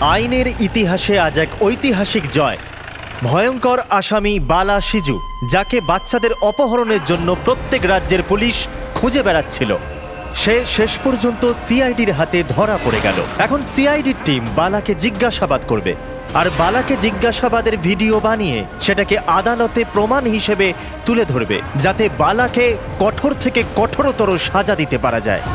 আইনের ইতিহাসে আজ এক ঐতিহাসিক জয়। ভয়ঙ্কর আসামি বালা সিজু, যাকে বাচ্চাদের অপহরণের জন্য প্রত্যেক রাজ্যের পুলিশ খুঁজে বেড়াচ্ছিল, সে শেষ পর্যন্ত সিআইডির হাতে ধরা পড়ে গেল। এখন সিআইডির টিম বালাকে জিজ্ঞাসাবাদ করবে, আর বালাকে জিজ্ঞাসাবাদের ভিডিও বানিয়ে সেটাকে আদালতে প্রমাণ হিসেবে তুলে ধরবে, যাতে বালাকে কঠোর থেকে কঠোরতর সাজা দিতে পারা যায়।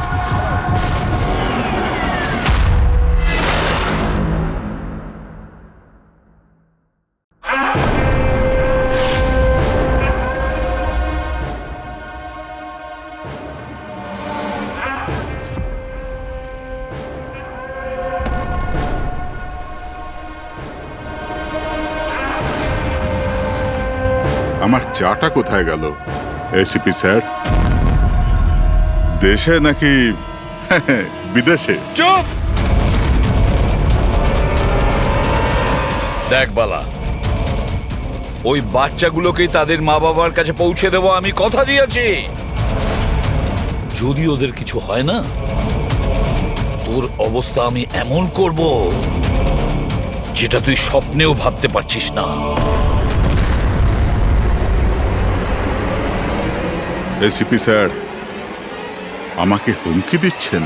আমার চাটা কোথায় গেল? এসিপি স্যার, দেশে নাকি বিদেশে? চুপ! দেখ বালা, ওই বাচ্চাগুলোকেই তাদের মা বাবার কাছে পৌঁছে দেবো, আমি কথা দিয়েছি। যদি ওদের কিছু হয় না, তোর অবস্থা আমি এমন করব যেটা তুই স্বপ্নেও ভাবতে পারছিস না। এসিপি স্যার, আমাকে হুমকি দিচ্ছেন?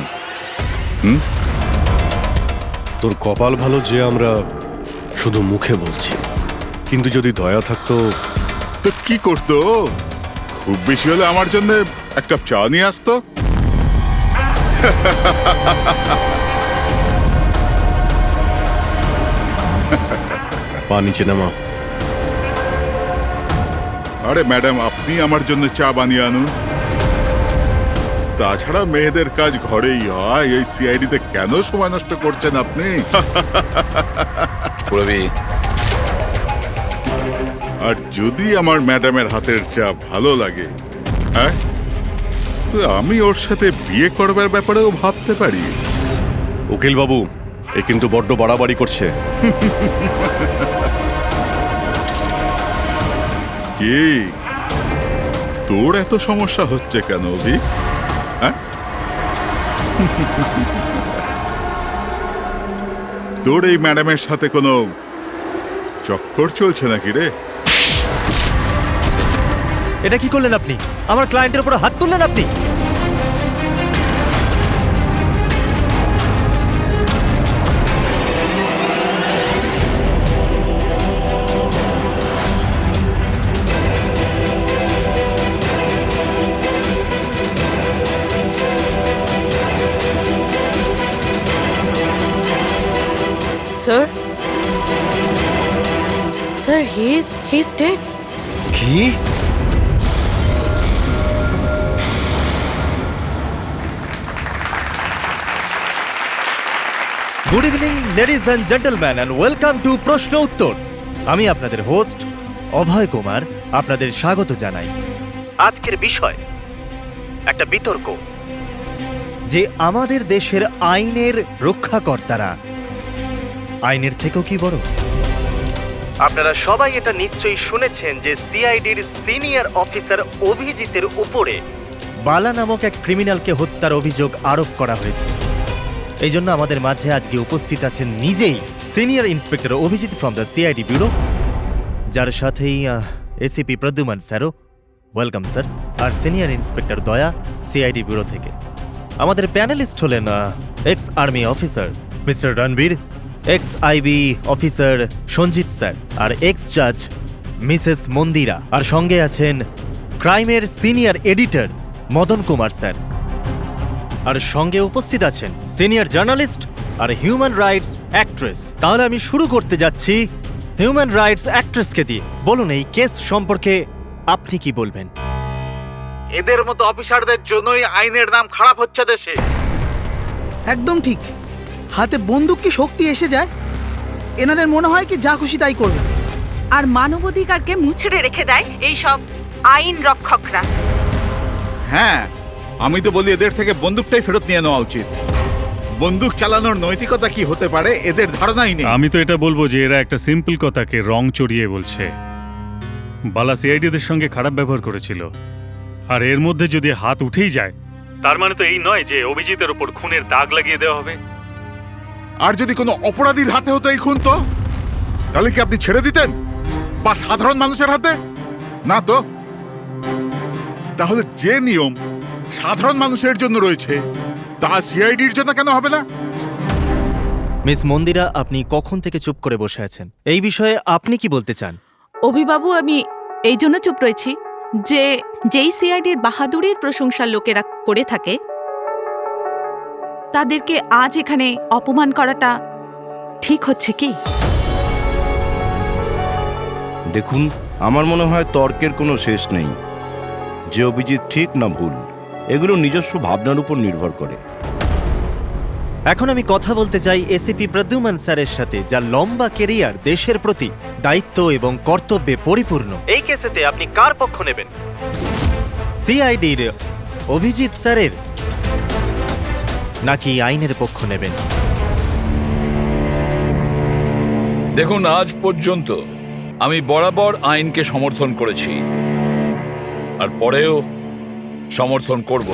তোর কপাল ভালো যে আমরা শুধু মুখে বলছি, কিন্তু যদি দয়া থাকতো। তো কি করতো? খুব বেশি হলে আমার জন্য এক কাপ চা নিয়ে আসতো। পা নিচে নামা। আরে ম্যাডাম, আপনি আমার জন্য চা বানিয়ে আনুন। তাছাড়া মেয়েদের কাজ ঘরেই হয়, এই সিআইডিতে কেন সময় নষ্ট করছেন আপনি? আর যদি আমার ম্যাডামের হাতের চা ভালো লাগে, হ্যাঁ, তো আমি ওর সাথে বিয়ে করবার ব্যাপারেও ভাবতে পারি। উকিল বাবু, এ কিন্তু বড্ড বাড়াবাড়ি করছে। কি তোর এত সমস্যা হচ্ছে কেন অভি? হ্যাঁ, তোর এই ম্যাডামের সাথে কোনো চক্কর চলছে নাকি রে? এটা কি করলেন আপনি? আমার ক্লায়েন্টের উপর হাত তুললেন আপনি। Sir? Sir, he's dead. কি? Good evening ladies and gentleman, and welcome to প্রশ্ন উত্তর। আমি আপনাদের হোস্ট অভয় কুমার আপনাদের স্বাগত জানাই। আজকের বিষয় একটা বিতর্ক, যে আমাদের দেশের আইনের রক্ষাকর্তারা আইনের থেকেও কি বড়। আপনারা সবাই এটা নিশ্চয়ই শুনেছেন যে সিআইডির সিনিয়র অফিসার অভিজিতের উপরে বালা নামক এক ক্রিমিনালকে হত্যার অভিযোগ আরোপ করা হয়েছে। এই জন্য আমাদের মাঝে আজকে উপস্থিত আছেন নিজেই senior inspector Abhijit from the CID bureau, যার সাথেই এসিপি প্রদ্যুমান স্যারও, ওয়েলকাম স্যার, আর senior inspector Daya CID bureau থেকে। আমাদের প্যানেলিস্ট হলেন ex army officer mister Ranbir, ex IB officer Sanjit sir, আর এক্স জাজ মিসেস মন্দিরা, আর সঙ্গে আছেন ক্রাইমের senior editor Madan Kumar sir, আর সঙ্গে উপস্থিত আছেন সিনিয়র জার্নালিস্ট আর হিউম্যান রাইটস অ্যাক্ট্রেস। তাহলে আমি শুরু করতে যাচ্ছি হিউম্যান রাইটস অ্যাক্ট্রেসকে দিয়ে। বলুন, এই কেস সম্পর্কে আপনি কি বলবেন? এদের মতো অফিসারদের জন্যই আইনের নাম খারাপ হচ্ছে দেশে। একদম ঠিক। হাতে বন্দুক কি শক্তি এসে যায়? এনাদের মনে হয় কি যা খুশি তাই করবে, আর মানবাধিকারকে মুচড়ে রেখে দেয় এই সব আইন রক্ষকরা। হ্যাঁ, আমি তো বলি এদের থেকে বন্দুকটাই ফেরত নিয়ে নেওয়া উচিত। বন্দুক চালানোর নৈতিকতা কি হতে পারে এদের ধারণাই নেই। আমি তো এটা বলবো যে এরা একটা সিম্পল কথাকে রং চড়িয়ে বলছে। বালা সিআইডিদের সঙ্গে খারাপ ব্যবহার করেছিল, আর এর মধ্যে যদি হাত উঠেই যায়, তার মানে তো এই নয় যে অভিজিতের ওপর খুনের দাগ লাগিয়ে দেওয়া হবে। আর যদি কোনো অপরাধীর হাতে হতো এই খুন, তো তাহলে কি আপনি ছেড়ে দিতেন, বা সাধারণ মানুষের হাতে? না তো। তাহলে যে নিয়ম সাধারণ মানুষের জন্য রয়েছে তা সিআইডির জন্য কেন হবে না? মিস মন্দিরা, আপনি কখন থেকে চুপ করে বসে আছেন? এই বিষয়ে আপনি কি বলতে চান? অভিবাবু, আমি এই জন্য চুপ রয়েছি যে যেই সিআইডির বাহাদুরির প্রশংসা লোকেরা করে থাকে তাদেরকে আজ এখানে অপমান করাটা ঠিক হচ্ছে কি? দেখুন, আমার মনে হয় তর্কের কোনো শেষ নেই। যে অভিজিৎ ঠিক না ভুল, এগুলো নিজস্ব ভাবনার উপর নির্ভর করে। এখন আমি কথা বলতে চাই এসিপি প্রদ্যুম্ন স্যারের সাথে, যার লম্বা কেরিয়ার দেশের প্রতি দায়িত্ব এবং কর্তব্যে পরিপূর্ণ। এই কেসেতে আপনি কার পক্ষ নেবেন? সিআইডির অভিজিৎ স্যারের, নাকি আইনের পক্ষ নেবেন? দেখুন, আজ পর্যন্ত আমি বরাবর আইনকে সমর্থন করেছি, আর পরেও সমর্থন করব।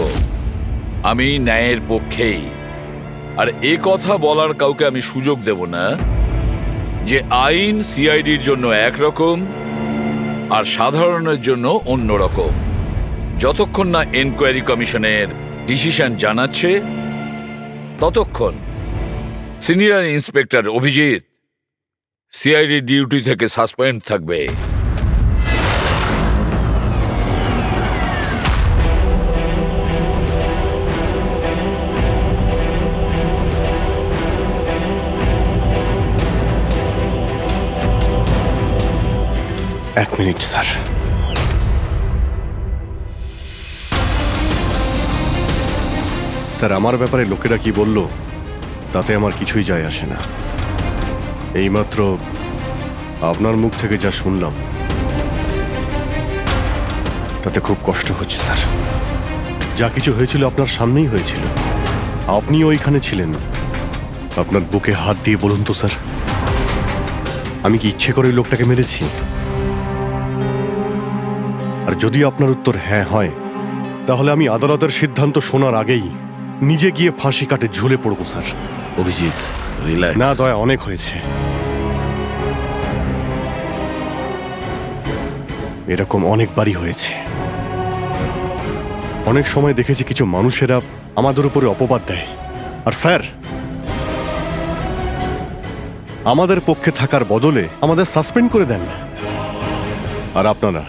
আমি ন্যায়ের পক্ষেই। আর এ কথা বলার কাউকে আমি সুযোগ দেব না যে আইন সিআইডির জন্য একরকম আর সাধারণের জন্য অন্যরকম। যতক্ষণ না এনকোয়ারি কমিশনের ডিসিশন জানাচ্ছে ততক্ষণ senior inspector Abhijit CID duty থেকে সাসপেন্ড থাকবে। এক মিনিট স্যার। স্যার, আমার ব্যাপারে লোকেরা কি বলল তাতে আমার কিছুই যায় আসে না। এইমাত্র আপনার মুখ থেকে যা শুনলাম তাতে খুব কষ্ট হচ্ছে স্যার। যা কিছু হয়েছিল আপনার সামনেই হয়েছিল, আপনি ওইখানে ছিলেন। আপনার বুকে হাত দিয়ে বলুন তো স্যার, আমি কি ইচ্ছে করে ওই লোকটাকে মেরেছি? আর যদি আপনার উত্তর হ্যাঁ হয়, তাহলে আমি আদালতের সিদ্ধান্ত শোনার আগেই নিজে গিয়ে ফাঁসি কাটে ঝুলে পড়বো স্যার। অভিজিৎ, রিল্যাক্স। না দয়া, অনেক হয়েছে। এরকম অনেকবারই হয়েছে। অনেক সময় দেখেছি কিছু মানুষেরা আমাদের উপরে অপবাদ দেয়, আর স্যার আমাদের পক্ষে থাকার বদলে আমাদের সাসপেন্ড করে দেন। আর আপনারা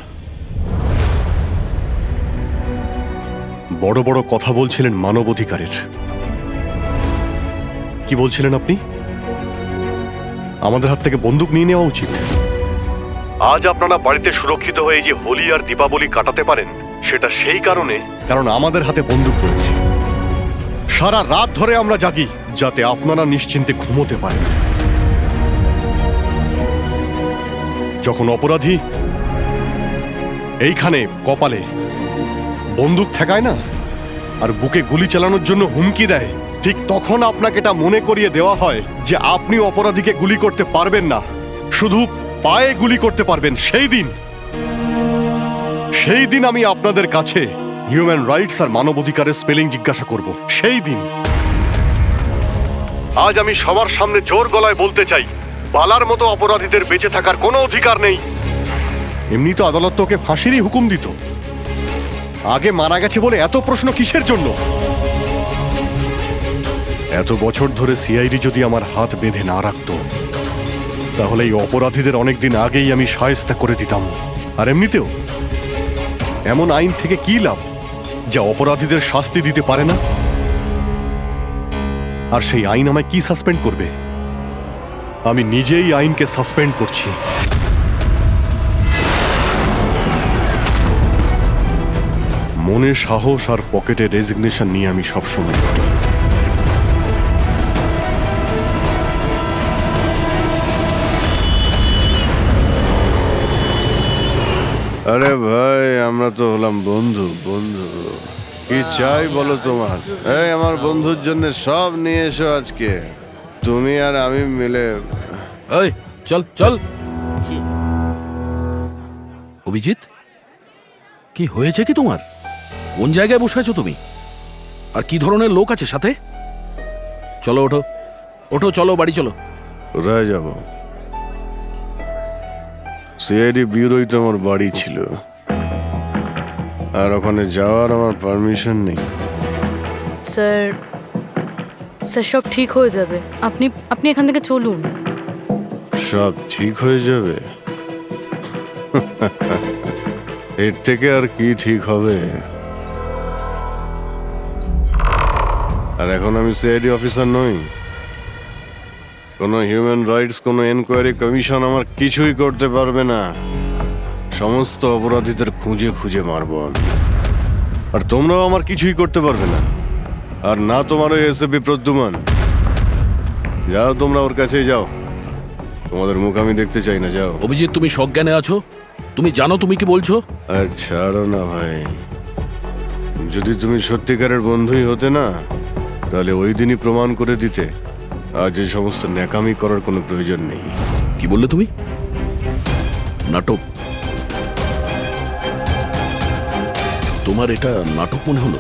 বড় বড় কথা বলছিলেন মানবাধিকারের। কি বলছিলেন আপনি? আমাদের হাত থেকে বন্দুক নিয়ে নেওয়া উচিত। আজ আপনারা বাড়িতে সুরক্ষিত হয়ে যে হোলি আর দীপাবলি কাটাতে পারেন, সেটা সেই কারণে কারণ আমাদের হাতে বন্দুক রয়েছে। সারা রাত ধরে আমরা জাগি যাতে আপনারা নিশ্চিন্তে ঘুমোতে পারেন। যখন অপরাধী এইখানে কপালে বন্দুক ঠেকায় না আর বুকে গুলি চালানোর জন্য হুমকি দেয়, ঠিক তখন আপনাকে এটা মনে করিয়ে দেওয়া হয় যে আপনি অপরাধীকে গুলি করতে পারবেন না, শুধু পায়ে গুলি করতে পারবেন। সেই দিন আমি আপনাদের কাছে হিউম্যান রাইটস আর মানবাধিকারের স্পেলিং জিজ্ঞাসা করব। সেই দিন। আজ আমি সবার সামনে জোর গলায় বলতে চাই, বালার মতো অপরাধীদের বেঁচে থাকার কোনো অধিকার নেই। এমনি তো আদালত তোকে ফাঁসিরই হুকুম দিত। আগে মারা গেছে বলে এত প্রশ্ন কিসের জন্য? এত বছর ধরে সিআইডি যদি আমার হাত বেঁধে না রাখত, তাহলে এই অপরাধীদের অনেকদিন আগেই আমি শায়েস্তা করে দিতাম। আর এমনিতেও এমন আইন থেকে কি লাভ যা অপরাধীদের শাস্তি দিতে পারে না? আর সেই আইন আমায় কি সাসপেন্ড করবে? আমি নিজেই আইনকে সাসপেন্ড করছি। মনে সাহস আর পকেটে রেজিগনেশন নিয়ে আমি সবসময় করি। আরে ভাই, আমরা তো হলাম বন্ধু। বন্ধু কি চাই বলো তোমার? এই আমার বন্ধুর জন্য সব নিয়ে এসো আজকে, তুমি আর আমি মিলে। এই চল চল। অভিজিৎ, কি হয়েছে কি তোমার? কোন জায়গায় বসে আছো তুমি? আর কি ধরনের লোক আছে সাথে? চলো ওঠো, ওঠো, চলো বাড়ি চলো। কোথায় যাব? সিআইডি ব্যুরোই তো আমার বাড়ি ছিল, আর ওখানে যাওয়ার আমার পারমিশন নেই। স্যার স্যার সব ঠিক হয়ে যাবে, আপনি আপনি এখান থেকে চলুন। সব ঠিক হয়ে যাবে? এর থেকে আর কি ঠিক হবে? আর এখন আমি সিআইডি অফিসার নই। কোনো হিউম্যান রাইটস, কোনো এনকোয়ারি কমিশন আমার কিছুই করতে পারবে না। সমস্ত অপরাধীদের খুঁজে খুঁজে মারব আমি। আর তোমরাও আমার কিছুই করতে পারবে না। আর না তোমার ওই এসএপি প্রদ্যুমান। যাও, তোমরা ওর কাছেই যাও। তোমাদের মুখ আমি দেখতে চাই না, যাও। অভিজিৎ, তুমি সজ্ঞানে আছো? তুমি জানো তুমি কি বলছো? আর ছাড়ো না ভাই। যদি তুমি সত্যিকারের বন্ধুই হতে না, তাহলে ওই দিনই প্রমাণ করে দিতে আজ এই সমস্ত ন্যাকামি করার কোনো প্রয়োজন নেই। কি বললে তুমি? নাটক? তোমার এটা নাটক মনে হলো?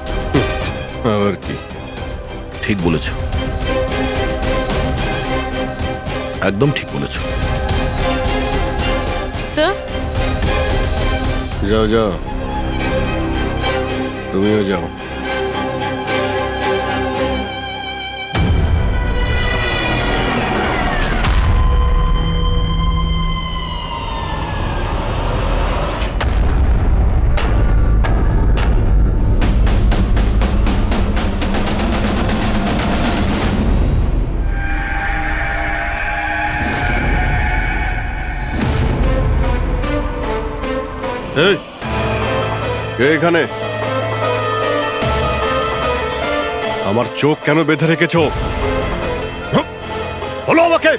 আবার কি? ঠিক বলেছ, একদম ঠিক বলেছ। স্যার যাও যাও, তুমিও যাও। এই, কে এখানে? আমার চোখ কেন বেঁধে রেখেছো? বলো আমাকে,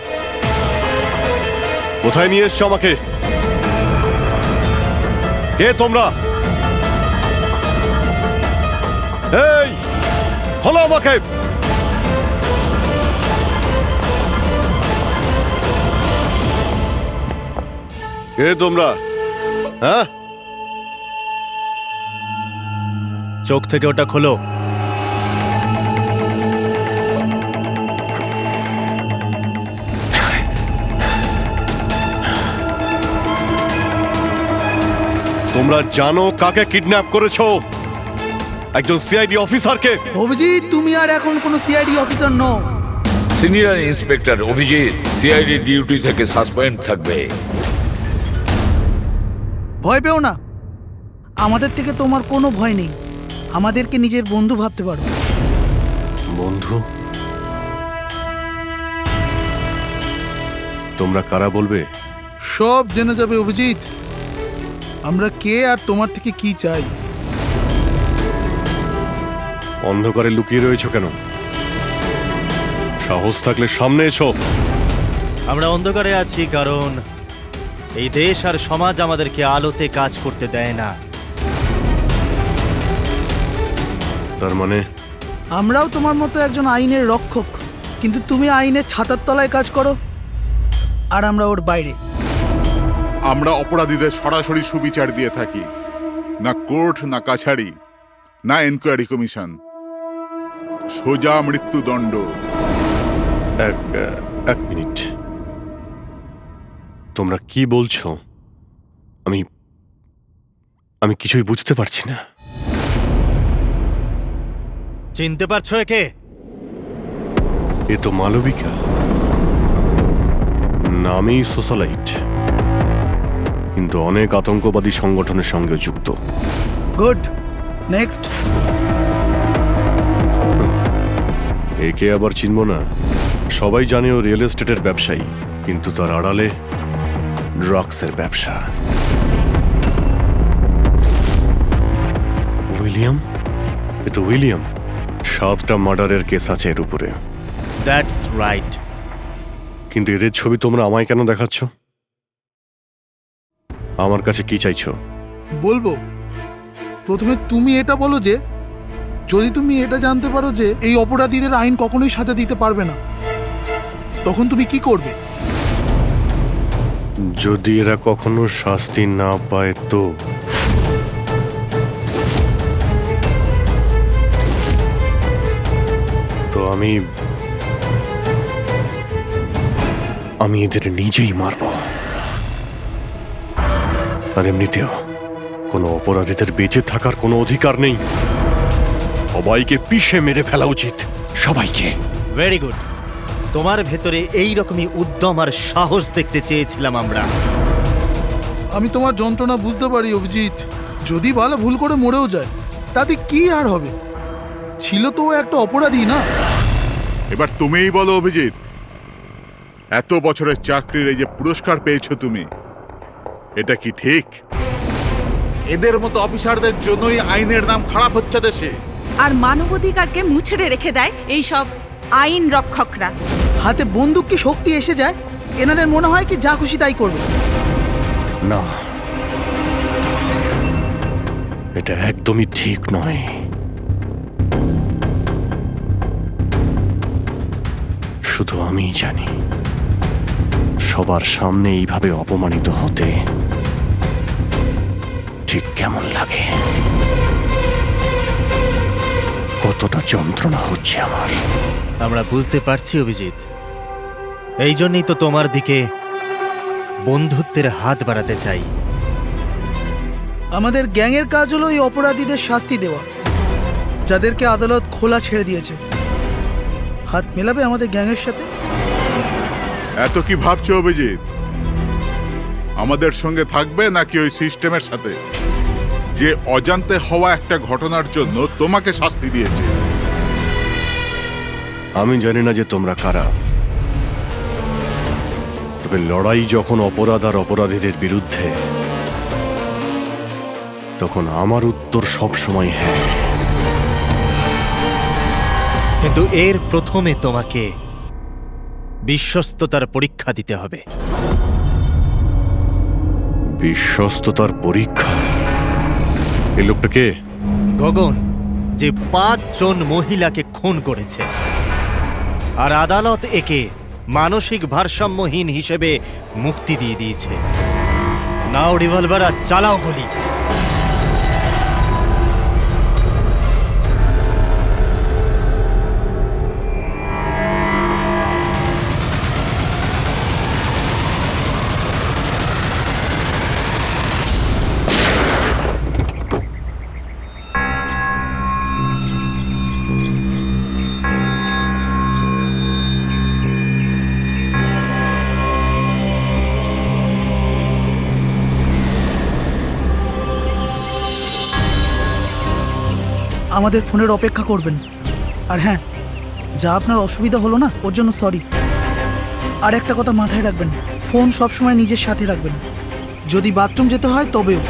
কোথায় নিয়ে এসছো আমাকে? কে তোমরা? এই, বলো আমাকে। কে তোমরা? হ্যাঁ, চোখ থেকে ওটা খোলো। তোমরা জানো কাকে কিডন্যাপ করেছো? একজন সিআইডি অফিসারকে। অভিজিৎ, তুমি আর এখন কোনো সিআইডি অফিসার নও। Senior inspector Abhijit CID duty থেকে সাসপেন্ড থাকবে। ভয় পেও না, আমাদের থেকে তোমার কোনো ভয় নেই। আমাদেরকে নিজের বন্ধু ভাবতে পারো। বন্ধু? তোমরা কারা বলবে? সব জেনে যাবে অভিজিৎ, আমরা কে আর তোমার থেকে কি চাই। অন্ধকারে লুকিয়ে রয়েছো কেন? সাহস থাকলে সামনে এসো। আমরা অন্ধকারে আছি কারণ এই দেশ আর সমাজ আমাদেরকে আলোতে কাজ করতে দেয় না। তার মানে আমরাও তোমার মতো একজন আইনের রক্ষক, কিন্তু তুমি আইনের ছাতার তলায় কাজ করো আর আমরা ওর বাইরে। আমরা অপরাধীদের সরাসরি সুবিচার দিয়ে থাকি, না কোর্ট, না কাছারি, না এনকোয়ারি কমিশন, সোজা মৃত্যুদণ্ড। এক মিনিট, তোমরা কি বলছো? আমি কিছুই বুঝতে পারছি না। চিনতে পারছো একে? এ তো মালবিকা, নামেই সোশ্যালাইট, কিন্তু অনেক আতঙ্কবাদী সংগঠনের সঙ্গে যুক্ত। Good, next. একে আবার চিনব না? সবাই জানে ও রিয়েল এস্টেটের ব্যবসায়ী, কিন্তু তার আড়ালে ড্রাগসের ব্যবসা। উইলিয়াম? এ তো উইলিয়াম। 7টা মার্ডারের কেস আছে এর উপরে। That's right. কিন্তু এদের ছবি তোমরা আমায় কেন দেখাচ্ছ? আমার কাছে কি চাইছো? বলবো, প্রথমে তুমি এটা বলো যে যদি তুমি এটা জানতে পারো যে এই অপরাধীদের আইন কখনোই সাজা দিতে পারবে না, তখন তুমি কি করবে? যদি এরা কখনো শাস্তি না পায় তো আমি আমি এদের নিজেই মারব। আর এমনিতেও কোনো অপরাধীদের বেঁচে থাকার কোনো অধিকার নেই। সবাইকে পিষে মেরে ফেলা উচিত, সবাইকে। Very good. তোমার ভেতরে এই রকমই উদ্যম আর সাহস দেখতে চেয়েছিলাম আমরা। আমি তোমার যন্ত্রণা বুঝতে পারি অভিজিৎ। যদি বালা ভুল করে মরেও যায় তাতে কি আর হবে? ছিল তো ও একটা অপরাধী, না? এবার তুমিই বলো অভিজিৎ, এত বছরের চাকরির এই যে পুরস্কার পেয়েছো তুমি, এটা কি ঠিক? এদের মতো অফিসারদের জন্যই আইনের নাম খারাপ হচ্ছে দেশে। আর মানবাধিকারকে মুছড়ে রেখে দেয় এই সব আইন রক্ষকরা। হাতে বন্দুক কি শক্তি এসে যায়? এনাদের মনে হয় কি যা খুশি তাই করবে। না, এটা একদমই ঠিক নয়। শুধু আমিই জানি সবার সামনে এইভাবে অপমানিত হতে ঠিক কেমন লাগে, কতটা যন্ত্রণা হচ্ছে আমার। আমরা বুঝতে পারছি অভিজিৎ, এই জন্যই তো তোমার দিকে বন্ধুত্বের হাত বাড়াতে চাই। আমাদের গ্যাংয়ের কাজ হলো এই অপরাধীদের শাস্তি দেওয়া, যাদেরকে আদালত খোলা ছেড়ে দিয়েছে। হাত মেলাবে আমাদের গ্যাংয়ের সাথে? এত কি ভাবছো অভিজিৎ? আমাদের সঙ্গে থাকবে নাকি ওই সিস্টেমের সাথে, যে অজান্তে হওয়া একটা ঘটনার জন্য তোমাকে শাস্তি দিয়েছে? আমি জানি না যে তোমরা কারা, তবে লড়াই যখন অপরাধ আর অপরাধীদের বিরুদ্ধে, তখন আমার উত্তর সবসময় হ্যাঁ। কিন্তু এর প্রথমে তোমাকে বিশ্বস্ততার পরীক্ষা দিতে হবে। বিশ্বস্ততার পরীক্ষা? এই লোকটা কে? গগন, যে 5 জন মহিলাকে খুন করেছে, আর আদালত একে মানসিক ভারসাম্যহীন হিসেবে মুক্তি দিয়ে দিয়েছে। নাও রিভলভার আর চালাও গুলি। আমাদের ফোনের অপেক্ষা করবেন। আর হ্যাঁ, যা আপনার অসুবিধা হলো না, ওর জন্য সরি। আর একটা কথা মাথায় রাখবেন, ফোন সবসময় নিজের সাথে রাখবেন। যদি বাথরুম যেতে হয় তবেও।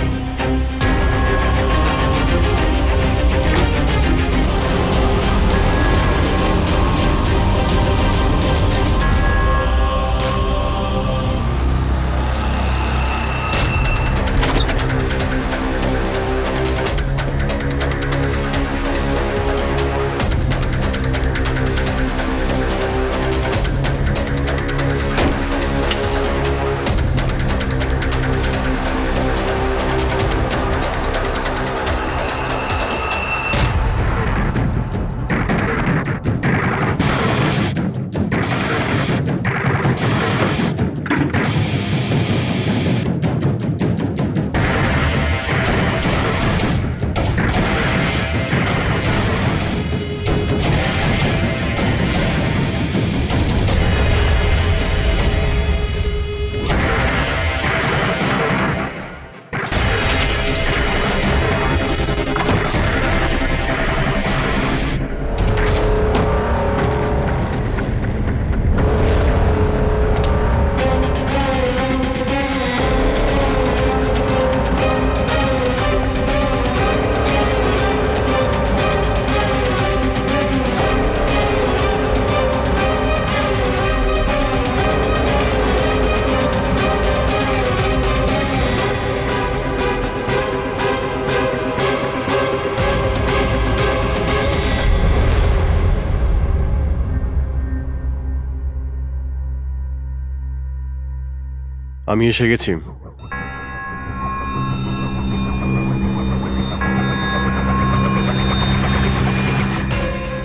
আমি এসে গেছি।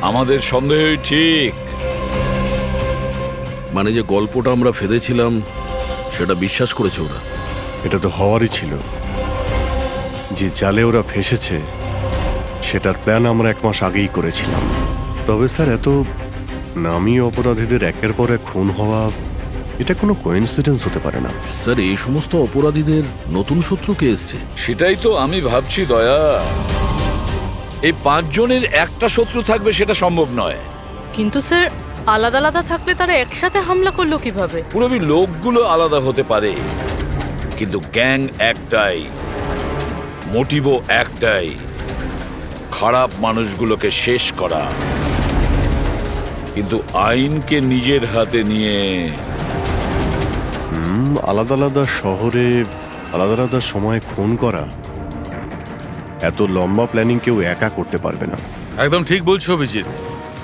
আমাদের সন্দেহই ঠিক। মানে যে গল্পটা আমরা ফেলেছিলাম সেটা বিশ্বাস করেছে ওরা। এটা তো হওয়ারই ছিল। যে জালে ওরা ফেসেছে সেটার প্ল্যান আমরা 1 মাস আগেই করেছিলাম। তবে স্যার, এত নামী অপরাধীদের একের পর এক খুন হওয়া, এটা কোনো কোইন্সিডেন্স হতে পারে না। স্যার, এই সমস্ত অপরাধীদের নতুন শত্রু কে এসছে? সেটাই তো আমি ভাবছি দয়া। এই 5 জনের একটা শত্রু থাকবে সেটা সম্ভব নয়। কিন্তু স্যার, আলাদা আলাদা থাকলে তারা একসাথে হামলা করলো কিভাবে? পুরবি লোকগুলো আলাদা হতে পারে, কিন্তু গ্যাং একটাই, মোটিভও একটাই, খারাপ মানুষগুলোকে শেষ করা। কিন্তু আইনকে নিজের হাতে নিয়ে আলাদা আলাদা শহরে আলাদা আলাদা সময় খুন করা, এত লম্বা প্ল্যানিং কেউ একা করতে পারবে না। একদম ঠিক বলছো অভিজিৎ।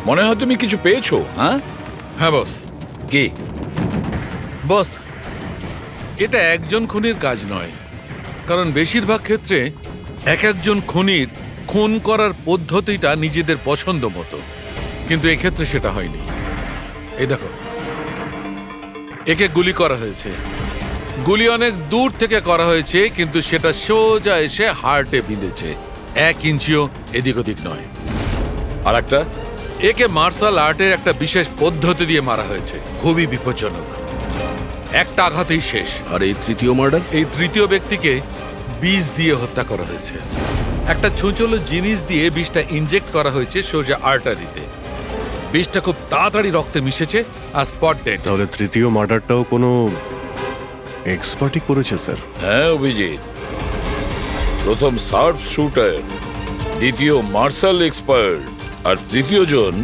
মনে হয় তুমি কিছু পেয়েছো। হ্যাঁ হ্যাঁ বস। কি বস, এটা একজন খুনির কাজ নয়, কারণ বেশিরভাগ ক্ষেত্রে এক একজন খুনির খুন করার পদ্ধতিটা নিজেদের পছন্দ মতো, কিন্তু এক্ষেত্রে সেটা হয়নি। এই দেখো, একে গুলি করা হয়েছে, গুলি অনেক দূর থেকে করা হয়েছে, কিন্তু সেটা সোজা এসে হার্টে বিঁধেছে, 1 ইঞ্চিও এদিক ওদিক নয়। আর একটা, একে মার্শাল আর্টের একটা বিশেষ পদ্ধতি দিয়ে মারা হয়েছে, খুবই বিপজ্জনক। একটা আঘাতেই শেষ। আর এই তৃতীয় মার্ডার? এই তৃতীয় ব্যক্তিকে বিষ দিয়ে হত্যা করা হয়েছে। একটা ছোঁচলো জিনিস দিয়ে বিষটা ইনজেক্ট করা হয়েছে সোজা আর্টারিতে। বিষটা খুব তাড়াতাড়ি রক্তে মিশেছে আর স্পট ডেড। তাহলে তৃতীয় মার্ডারটাও কোনো এক্সপার্টই করেছে স্যার? হ্যাঁ অভিজিৎ, প্রথম শার্প শুটার, দ্বিতীয় মার্শাল এক্সপার্ট, আর তৃতীয় জন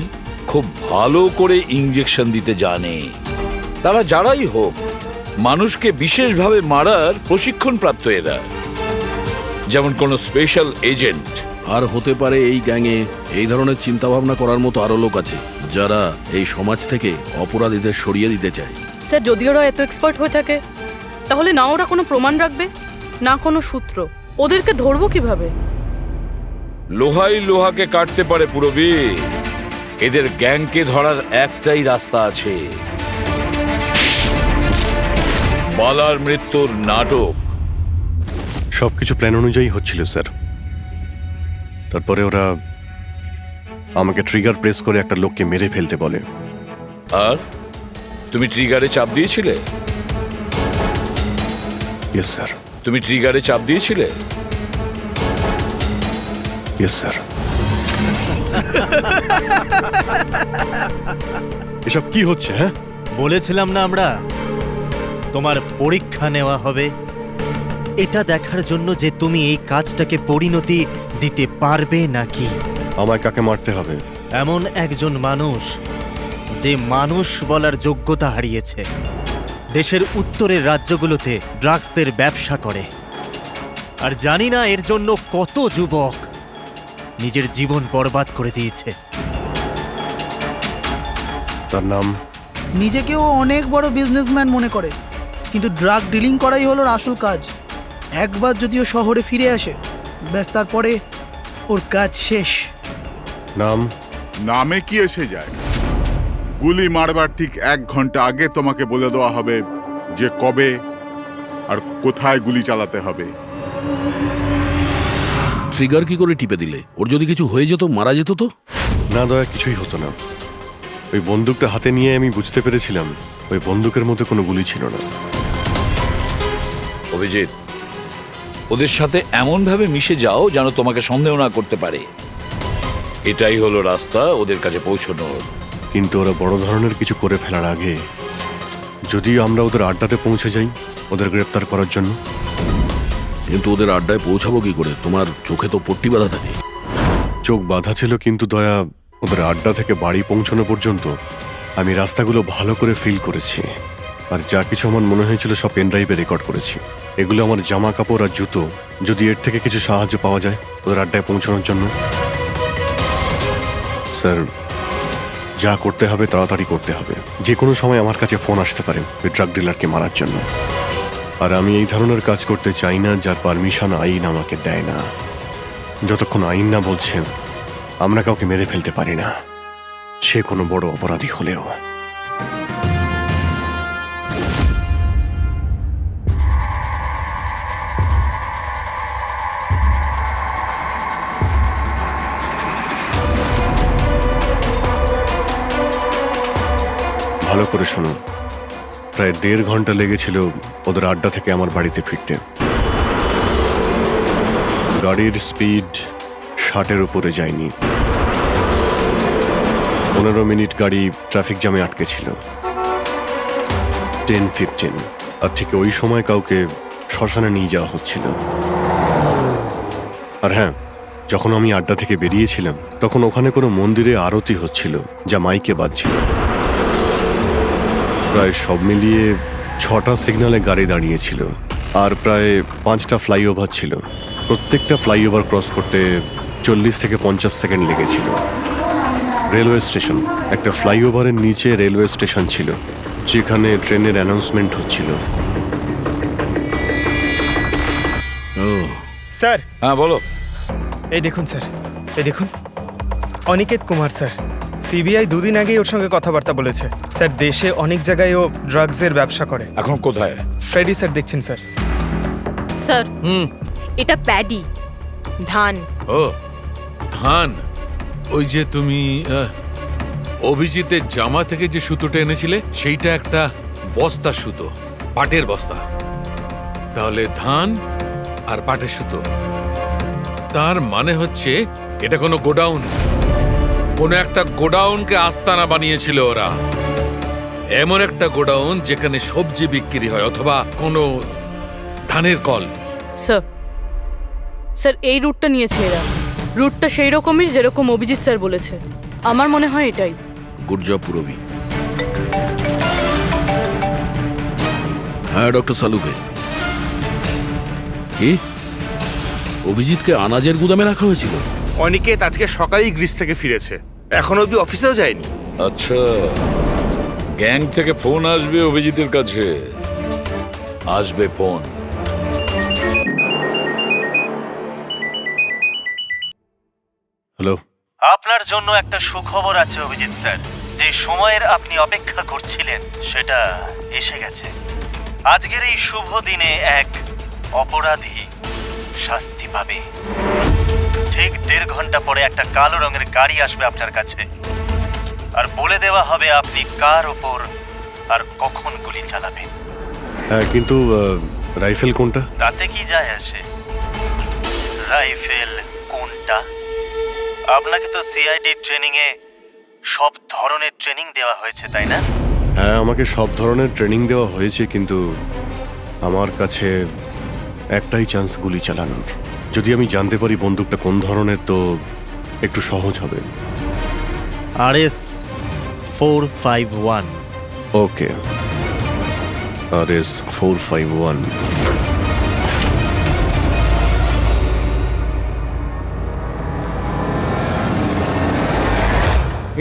খুব ভালো করে ইঞ্জেকশন দিতে জানে। তারা যারাই হোক, মানুষকে বিশেষভাবে মারার প্রশিক্ষণ প্রাপ্ত এরা, যেমন কোনো স্পেশাল এজেন্ট। আর হতে পারে এই গ্যাংয়ে এই ধরনের চিন্তাভাবনা করার মতো আরো লোক আছে, যারা এই সমাজ থেকে অপরাধীদের সরিয়ে দিতে চায়। স্যার, যদি ওরা এত এক্সপার্ট হয়ে থাকে, তাহলে না ওরা কোনো প্রমাণ রাখবে, না কোনো সূত্র। ওদেরকে ধরবো কিভাবে? লোহাই লোহাকে কাটতে পারে পুরবি। এদের গ্যাংকে ধরার একটাই রাস্তা আছে, বালার মৃত্যুর নাটক। সবকিছু প্ল্যান অনুযায়ী হচ্ছিল স্যার। তারপরে ওরা আমাকে ট্রিগার প্রেস করে একটা লোককে মেরে ফেলতে বলে। আর তুমি ট্রিগারে চাপ দিয়েছিলে? Yes sir. তুমি ট্রিগারে চাপ দিয়েছিলে? Yes sir. এসব কি হচ্ছে? হ্যাঁ, বলেছিলাম না আমরা, তোমার পরীক্ষা নেওয়া হবে, এটা দেখার জন্য যে তুমি এই কাজটাকে পরিণতি দিতে পারবে নাকি। আমায় কাকে মারতে হবে? এমন একজন মানুষ যে মানুষ বলার যোগ্যতা হারিয়েছে, দেশের উত্তরের রাজ্যগুলোতে ড্রাগসের ব্যবসা করে, আর জানি না এর জন্য কত যুবক নিজের জীবন বরবাদ করে দিয়েছে। তার নাম? নিজেকেও অনেক বড় বিজনেসম্যান মনে করে, কিন্তু ড্রাগ ডিলিং করাই হলো ওর আসল কাজ। একবার যদি ও শহরে ফিরে আসে, ব্যাস তারপরে ওর কাজ শেষ। নাম? নামে কি এসে যায়? গুলি মারবার ঠিক 1 ঘন্টা আগে তোমাকে বলে দেওয়া হবে যে কবে আর কোথায় গুলি চালাতে হবে। ট্রিগার কি করে টিপে দিলে? ওর যদি কিছু হয়ে যেত, মারা যেত তো? না দয়া, কিছুই হতো না। ওই বন্দুকটা হাতে নিয়ে আমি বুঝতে পেরেছিলাম ওই বন্দুকের মধ্যে কোনো গুলি ছিল না। অভিজিৎ, ওদের সাথে এমন ভাবে মিশে যাও যেন তোমাকে সন্দেহ না করতে পারে। এটাই হলো রাস্তা ওদের কাছে পৌঁছানোর। কিন্তু ওরা বড় ধরনের কিছু করে ফেলার আগে যদি আমরা ওদের আড্ডাতে পৌঁছে যাই ওদের গ্রেপ্তার করার জন্য। কিন্তু ওদের আড্ডায় পৌঁছাবো কি করে? তোমার চোখে তো পট্টি বাঁধা থাকে। চোখ বাঁধা ছিল, কিন্তু দয়া, ওদের আড্ডা থেকে বাড়ি পৌঁছানো পর্যন্ত আমি রাস্তাগুলো ভালো করে ফিল করেছি, আর যা কিছু আমার মনে হয়েছিল সব পেনড্রাইভে রেকর্ড করেছি। এগুলো আমার জামা কাপড় আর জুতো। যদি এর থেকে কিছু সাহায্য পাওয়া যায় ওদের আড্ডায় পৌঁছানোর জন্য। স্যার, যা করতে হবে তাড়াতাড়ি করতে হবে। যে কোনো সময় আমার কাছে ফোন আসতে পারে ওই ড্রাগ ডিলারকে মারার জন্য, আর আমি এই ধরনের কাজ করতে চাই না যার পারমিশন আইন আমাকে দেয় না। যতক্ষণ আইন না বলছে আমরা কাউকে মেরে ফেলতে পারি না, সে কোনো বড় অপরাধী হলেও। ভালো করে শোনো, প্রায় 1.5 ঘন্টা লেগেছিল ওদের আড্ডা থেকে আমার বাড়িতে ফিরতে। গাড়ির স্পিড 60-এর উপরে যায়নি। 15 মিনিট গাড়ি ট্রাফিক জ্যামে আটকে ছিল। 10-15, আর ঠিক ওই সময় কাউকে শ্মশানে নিয়ে যাওয়া হচ্ছিল। আর হ্যাঁ, যখন আমি আড্ডা থেকে বেরিয়েছিলাম তখন ওখানে কোনো মন্দিরে আরতি হচ্ছিল, যা মাইকে বাজছিল। প্রায় সব মিলিয়ে 6টা সিগন্যালে গাড়ি দাঁড়িয়েছিল, আর প্রায় 5টা ফ্লাইওভার ছিল। প্রত্যেকটা ফ্লাইওভার ক্রস করতে 40 থেকে 50 সেকেন্ড লেগেছিল। রেলওয়ে স্টেশন, একটা ফ্লাইওভারের নিচে রেলওয়ে স্টেশন ছিল, যেখানে ট্রেনের অ্যানাউন্সমেন্ট হচ্ছিল। ও স্যার, হ্যাঁ বলো। এই দেখুন স্যার, এই দেখুন, অনিকেত কুমার স্যার। সিবিআই 2 দিন আগেই ওর সঙ্গে কথাবার্তা বলেছে। স্যার, দেশে অনেক জায়গায় ও ড্রাগসের ব্যবসা করে। এখন কোথায়? ফ্রেডি স্যার দেখছেন স্যার। স্যার, এটা প্যাডি, ধান। ও ধান, ওই যে তুমি অভিজিতের জামা থেকে যে সুতোটা এনেছিলে সেইটা একটা বস্তা সুতো, পাটের বস্তা। তাহলে ধান আর পাটের সুতো, তার মানে হচ্ছে এটা কোনো গোডাউন, কোনো একটা গোডাউনকে আস্তানা বানিয়েছিল ওরা। এমন একটা গোডাউন যেখানে সবজি বিক্রি হয়, অথবা কোনো ধানের কল। স্যার, এই রুটটা নিয়েছে এরা। রুটটা সেই রকমই যেরকম অভিজিৎ স্যার বলেছে। আমার মনে হয় এটাই। গুড জব পুরবি। হ্যাঁ ডক্টর সালুকে, কি অভিজিৎকে আনাজের গুদামে রাখা হয়েছিল? অনিকেত আজকে সকালেই গ্রিস থেকে ফিরেছে, এখন অব্দি অফিসেও যায়নি। আচ্ছা, গ্যাং থেকে ফোন আসবে অভিজিতের কাছে, আসবে ফোন। হ্যালো, আপনার জন্য একটা সুখবর আছে অভিজিৎ স্যার। যে সময়ের আপনি অপেক্ষা করছিলেন সেটা এসে গেছে। আজকের এই শুভ দিনে এক অপরাধী শাস্তি পাবে। ঠিক 1.5 ঘন্টা পরে একটা কালো রঙের গাড়ি আসবে আপনার কাছে, আর বলে দেওয়া হবে আপনি কার ওপর আর কখন গুলি চালাবেন। হ্যাঁ, কিন্তু রাইফেল কোনটা? তাতে কি যায় আসে রাইফেল কোনটা? আপনাকে তো সিআইডি ট্রেনিং এ সব ধরনের ট্রেনিং দেওয়া হয়েছে, তাই না? হ্যাঁ, আমাকে সব ধরনের ট্রেনিং দেওয়া হয়েছে, কিন্তু আমার কাছে একটাই চান্স গুলি চালানোর। যদি আমি জানতে পারি বন্দুকটা কোন ধরনের, তো একটু সহজ হবে। RS 451। ওকে, RS 451।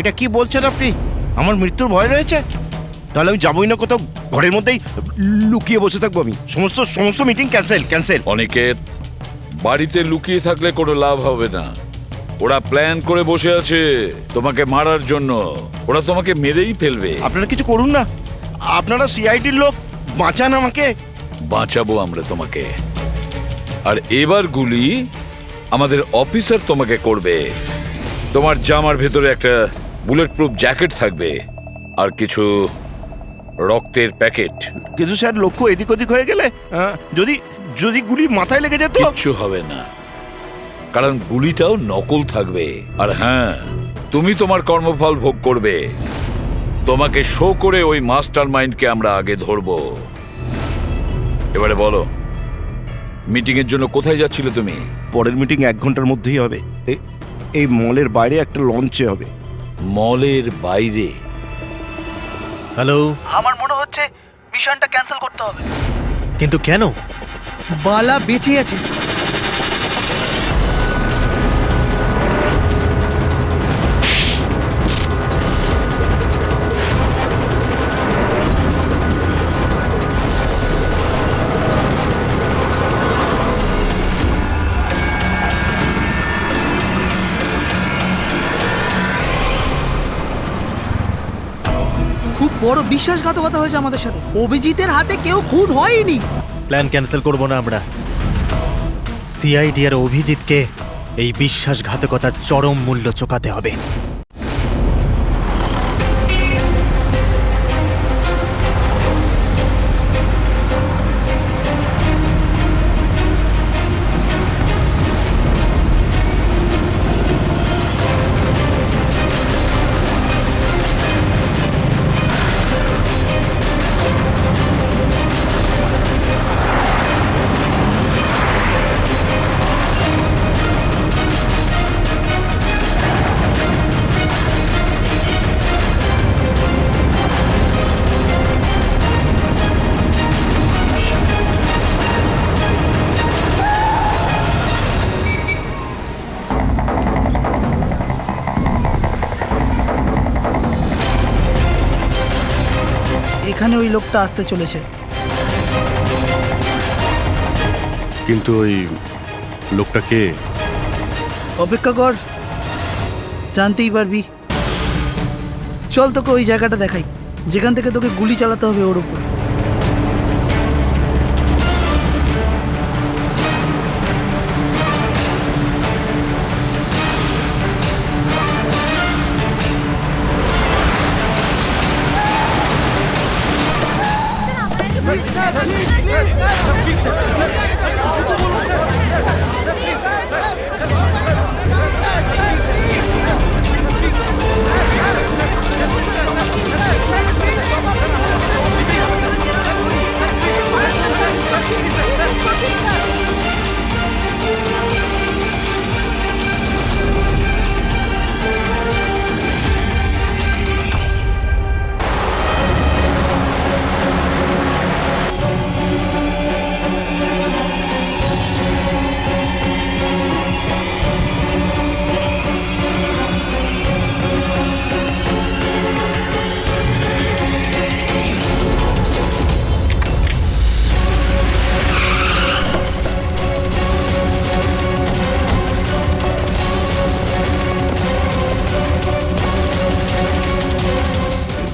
এটা কি বলছেন আপনি? আমার মৃত্যুর ভয় রয়েছে? তাহলে আমি যাবই না কোথাও, ঘরের মধ্যেই লুকিয়ে বসে থাকবো। আমি সমস্ত মিটিং ক্যান্সেল। অনিকেত, বাড়িতে লুকিয়ে থাকলে কোনো লাভ হবে না। ওরা প্ল্যান করে বসে আছে তোমাকে মারার জন্য। ওরা তোমাকে মেরেই ফেলবে। আপনারা কিছু করুন না, আপনারা সিআইডির লোক, বাঁচান আমাকে। বাঁচাবো আমরা তোমাকে। আর এবার গুলি আমাদের অফিসার তোমাকে করবে। তোমার জামার ভেতরে একটা বুলেট প্রুফ জ্যাকেট থাকবে, আর কিছু রক্তের প্যাকেট। কিন্তু স্যার, লক্ষ্য এদিক ওদিক হয়ে গেলে, যদি গুলি মাথায় লেগে যেত? কিচ্ছু হবে না, কারণ গুলিটাও নকল থাকবে। আর হ্যাঁ, তুমি তোমার কর্মফল ভোগ করবে। তোমাকে শো করে ওই মাস্টার মাইন্ডকে আমরা আগে ধরবো। এবারে বলো, মিটিং এর জন্য কোথায় যাচ্ছিলে তুমি? পরের মিটিং 1 ঘন্টার মধ্যেই হবে। এই মলের বাইরে একটা লঞ্চে হবে। মলের বাইরে? হ্যালো, আমার মনে হচ্ছে মিশনটা ক্যান্সেল করতে হবে। কিন্তু কেন? বালা বেঁচে আছে। খুব বড় বিশ্বাসঘাতকতা হয়েছে আমাদের সাথে। অভিজিতের হাতে কেউ খুন হয়নি। প্ল্যান ক্যান্সেল করব না আমরা। সিআইডি আর অভিজিৎকে এই বিশ্বাসঘাতকতার চরম মূল্য চোকাতে হবে। এখানে ওই লোকটা আসতে চলেছে। কিন্তু ওই লোকটা কে? অপেক্ষা কর, জানতেই পারবি। চল তোকে ওই জায়গাটা দেখাই যেখান থেকে তোকে গুলি চালাতে হবে ওর উপর।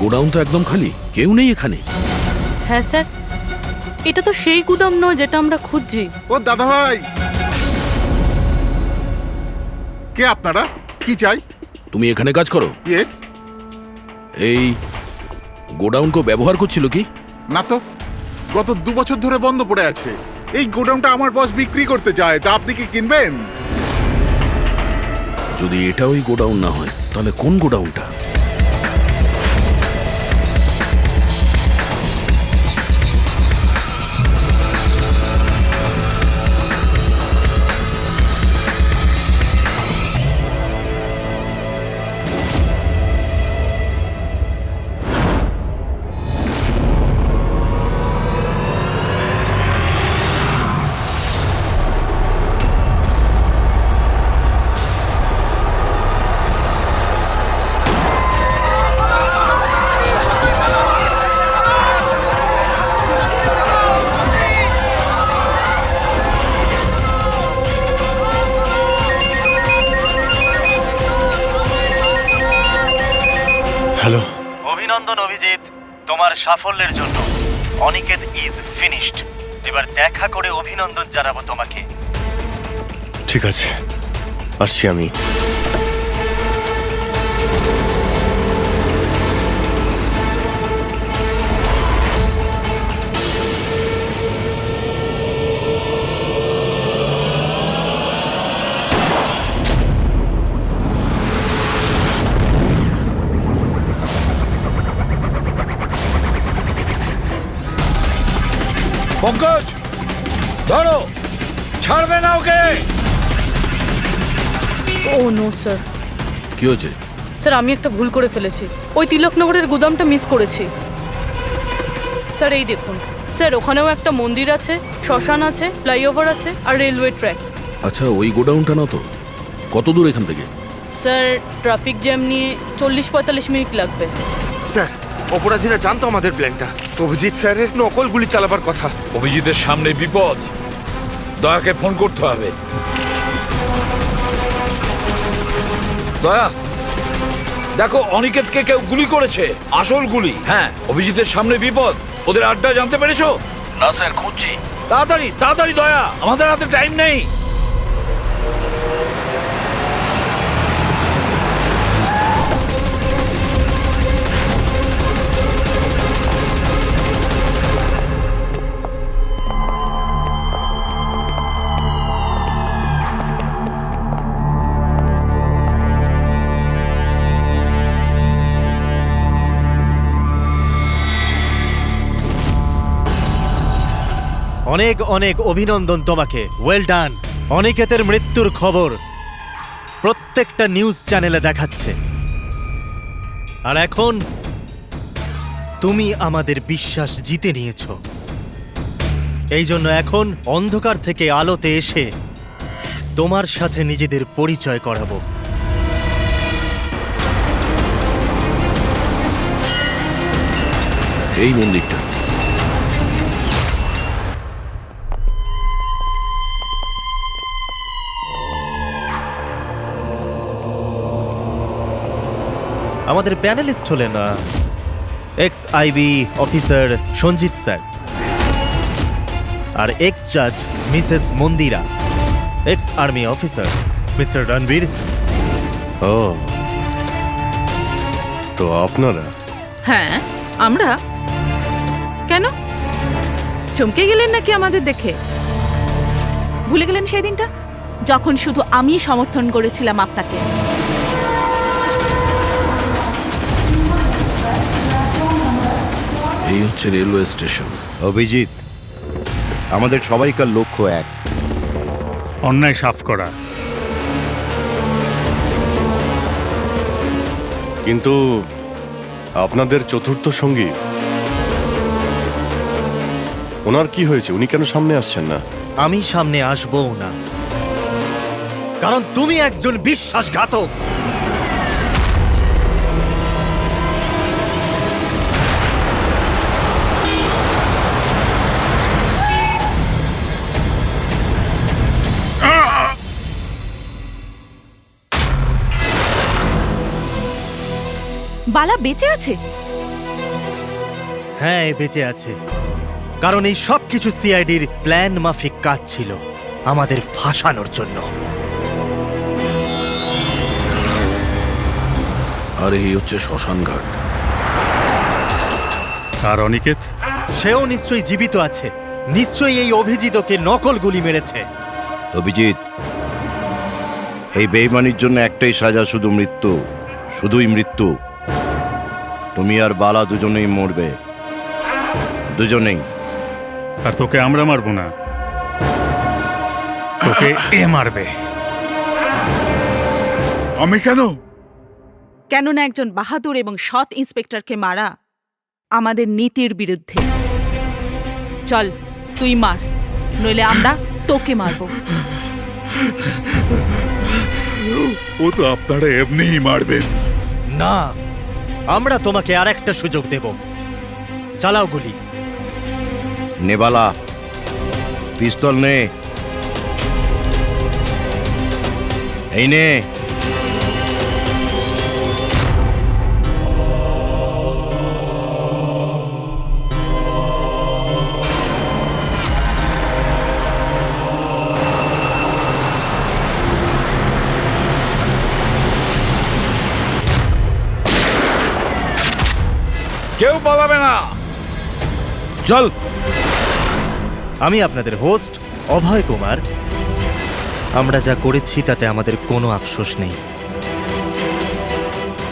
গোডাউন তো একদম খালি, কেউ নেই এখানে। হ্যাঁ স্যার, এটা তো সেই গুদাম নয় যেটা আমরা খুঁজছি। ও দাদা ভাই, কে আপনারা? কি চাই? তুমি এখানে কাজ করো? ইয়েস। এই গোডাউন কো ব্যবহার করছিল কি? না তো, গত 2 বছর ধরে বন্ধ পড়ে আছে। এই গোডাউনটা আমার বস বিক্রি করতে চায়, তা আপনি কি কিনবেন? যদি এটা ওই গোডাউন না হয় তাহলে কোন গোডাউনটা? হ্যালো। অভিনন্দন অভিজিৎ, তোমার সাফল্যের জন্য। Aniket is finished. এবার দেখা করে অভিনন্দন জানাবো তোমাকে। ঠিক আছে, আসছি আমি। পঙ্কজ, ধরো, ছাড়বে না ওকে। ও নো স্যার। কি হয়েছে? স্যার, আমি একটা ভুল করে ফেলেছি। ওই তিলকনগরের গুদামটা মিস করেছি। স্যার এই দেখুন স্যার, ওখানেও একটা মন্দির আছে, শ্মশান আছে, ফ্লাইওভার আছে আর রেলওয়ে ট্র্যাক। আচ্ছা, ওই গোডাউনটা না তো? কত দূর এখান থেকে? স্যার, ট্রাফিক জ্যাম নিয়ে 40-45 মিনিট লাগবে। স্যার, অপরাধীরা জানতো আমাদের প্ল্যানটা। অভিজিৎ স্যারের নকল গুলি চালাবার কথা। অভিজিতের সামনে বিপদ, দয়াকে ফোন করতে হবে। দয়া, দেখো অনিকেতকে কেউ গুলি করেছে, আসল গুলি। হ্যাঁ, অভিজিতের সামনে বিপদ। ওদের আড্ডা জানতে পেরেছো? না স্যার, খুঁজছি। তাড়াতাড়ি তাড়াতাড়ি দয়া, আমাদের হাতে টাইম নেই। অনেক অনেক অভিনন্দন তোমাকে। Well done. অনিকেতের মৃত্যুর খবর প্রত্যেকটা নিউজ চ্যানেলে দেখাচ্ছে, আর এখন তুমি আমাদের বিশ্বাস জিতে নিয়েছো। এই জন্য এখন অন্ধকার থেকে আলোতে এসে তোমার সাথে নিজেদের পরিচয় করাবো। এই মন্দিরটা। আমাদের প্যানেলিস্ট হলেন ex IB officer Sanjit sir, আর এক্স জাজ Mrs Mandira, ex army officer mister Ranbir. ও, তো আপনারা? হ্যাঁ, আমরা। কেন চমকে গেলেন নাকি আমাদের দেখে? ভুলে গেলেন সেই দিনটা যখন শুধু আমি সমর্থন করেছিলাম আপনাকে? এই হচ্ছে রেলওয়ে স্টেশন। অভিজিৎ, আমাদের সবাইকার লক্ষ্য এক, অন্যায় সাফ করা। কিন্তু আপনাদের চতুর্থ সঙ্গী, ওনার কি হয়েছে? উনি কেন সামনে আসছেন না? আমি সামনে আসবো না, কারণ তুমি একজন বিশ্বাসঘাতক। বালা বেঁচে আছে? হ্যাঁ, বেঁচে আছে, কারণ এই সব কিছু সিআইডির প্ল্যান মাফিক কাজ ছিল আমাদের ফাঁসানোর জন্য। আর এই হচ্ছে শ্মশান ঘাট। আর অনিকেত? সেও নিশ্চয়ই জীবিত আছে, নিশ্চয়ই এই অভিজিৎকে নকল গুলি মেরেছে। অভিজিৎ, এই বেইমানির জন্য একটাই সাজা, শুধু মৃত্যু, শুধুই মৃত্যু। তুমি আর বালা দুজনেই মরবে, দুজনেই। আর তোকে আমরা মারবো না, তোকে এ মারবে। আমি কেন? কেননা একজন বাহাদুর এবং সৎ ইন্সপেক্টরকে মারা আমাদের নীতির বিরুদ্ধে। চল তুই মার, নইলে আমরা তোকে মারব। ও তো আপনারা এমনিই মারবেন। না, আমরা তোমাকে আর একটা সুযোগ দেব। চালাও গুলি। নেবালা, পিস্তল নে। এই নে। কেউ পালাবে না, চল। আমি আপনাদের হোস্ট অভয় কুমার। আমরা যা করেছি তাতে আমাদের কোনো আফসোস নেই।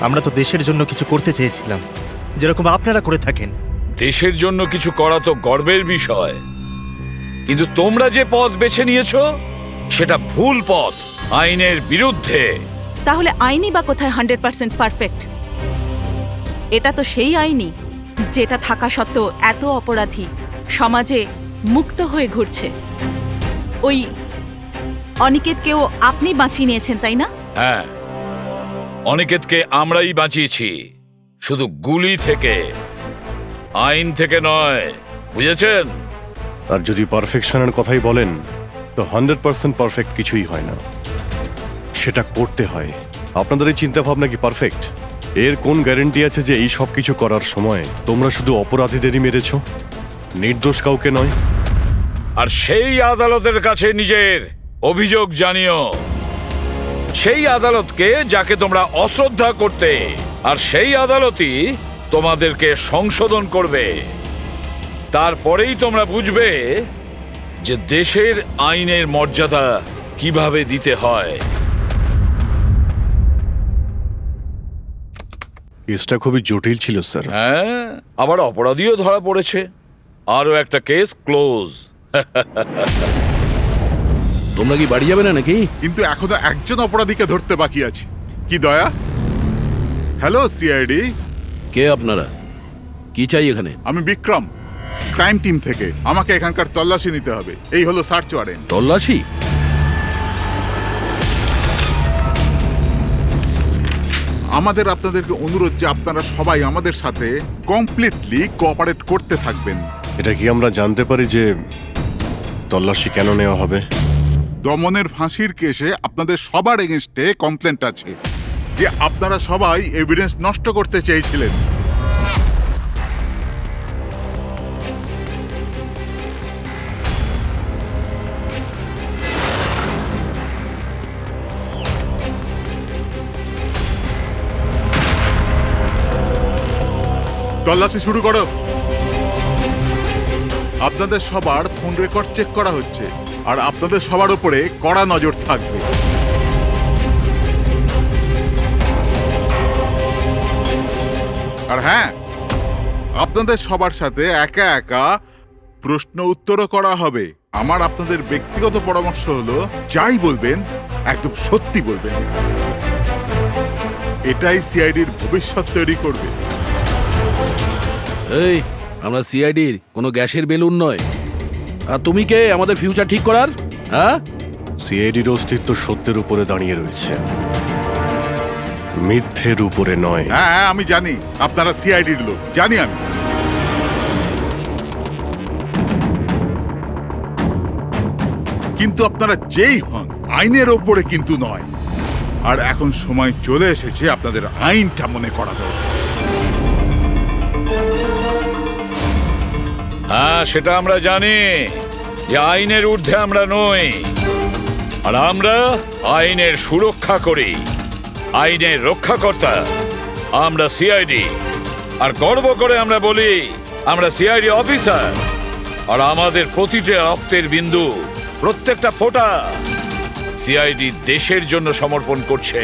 আমরা তো দেশের জন্য কিছু করতে চেয়েছিলাম, যেরকম আপনারা করে থাকেন। দেশের জন্য কিছু করা তো গর্বের বিষয়, কিন্তু তোমরা যে পথ বেছে নিয়েছো সেটা ভুল পথ, আইনের বিরুদ্ধে। তাহলে আইনি বা কোথায় 100% পারফেক্ট? এটা তো সেই আইনি যেটা থাকা সত্ত্বেও এত অপরাধী সমাজে মুক্ত হয়ে ঘুরছে। ওই অনিকেতকেও আপনি বাঁচিয়ে নিয়েছেন, তাই না? হ্যাঁ, অনিকেতকে আমরাই বাঁচিয়েছি, শুধু গুলি থেকে, আইন থেকে নয়, বুঝেছেন? আর যদি পারফেকশনের কথাই বলেন, তো 100% পারফেক্ট কিছুই হয় না, সেটা করতে হয়। আপনাদের এই চিন্তা ভাবনা কি পারফেক্ট? এর কোন গ্যারেন্টি আছে যে এই সব কিছু করার সময় তোমরা শুধু অপরাধীদেরই মেরেছ, নির্দোষ কাউকে নয়? আর সেই আদালতের কাছে নিজের অভিযোগ জানিও, সেই আদালতকে যাকে তোমরা অশ্রদ্ধা করতে, আর সেই আদালতই তোমাদেরকে সংশোধন করবে। তারপরেই তোমরা বুঝবে যে দেশের আইনের মর্যাদা কিভাবে দিতে হয়। কেসটা খুবই জটিল ছিল স্যার। হ্যাঁ, আবার অপরাধীও ধরা পড়েছে। আরো একটা কেস ক্লোজ। তোমরা কি বাড়ি যাবে না নাকি? কিন্তু এখনো একজন অপরাধীকে ধরতে বাকি আছে। কি দয়া? Hello CID. কে আপনারা? কি চাই এখানে? আমি বিক্রম, ক্রাইম টিম থেকে। আমাকে এখানকার তল্লাশি নিতে হবে। এই হলো সার্চ ওয়ারেন্ট। তল্লাশি? আমাদের আপনাদেরকে অনুরোধ যে আপনারা সবাই আমাদের সাথে কমপ্লিটলি কোঅপারেট করতে থাকবেন। এটা কি আমরা জানতে পারি যে তল্লাশি কেন নেওয়া হবে? দমনের ফাঁসির কেসে আপনাদের সবার এগেনস্টে কমপ্লেন্ট আছে যে আপনারা সবাই এভিডেন্স নষ্ট করতে চেয়েছিলেন। তল্লাশি শুরু করো। আপনাদের সবার ফোন রেকর্ড চেক করা হচ্ছে আর আপনাদের সবার উপরে কড়া নজর থাকবে। আর হ্যাঁ, আপনাদের সবার সাথে একা একা প্রশ্ন উত্তরও করা হবে। আমার আপনাদের ব্যক্তিগত পরামর্শ হলো, যাই বলবেন একদম সত্যি বলবেন। এটাই সিআইডির ভবিষ্যৎ তৈরি করবে। এই আমরা সিআইডির কোনো গ্যাসের বেলুন নয়। আর তুমি কে আমাদের ফিউচার ঠিক করার? হ্যাঁ, সিআইডির অস্তিত্ব সত্যের উপরে দাঁড়িয়ে রয়েছে, মিথ্যের উপরে নয়। হ্যাঁ হ্যাঁ, আমি জানি আপনারা সিআইডির লোক, জানি আমি। কিন্তু আপনারা যেই হন, আইনের ওপরে কিন্তু নয়। আর এখন সময় চলে এসেছে আপনাদের আইনটা মনে করা দরকার। হ্যাঁ, সেটা আমরা জানি যে আইনের ঊর্ধ্বে আমরা নই, আর আমরা আইনের সুরক্ষা করি, আইনের রক্ষাকর্তা। আমরা সিআইডি, আর গর্ব করে আমরা বলি আমরা সিআইডি অফিসার। আর আমাদের প্রতিটা রক্তের বিন্দু, প্রত্যেকটা ফোঁটা সিআইডি দেশের জন্য সমর্পণ করছে।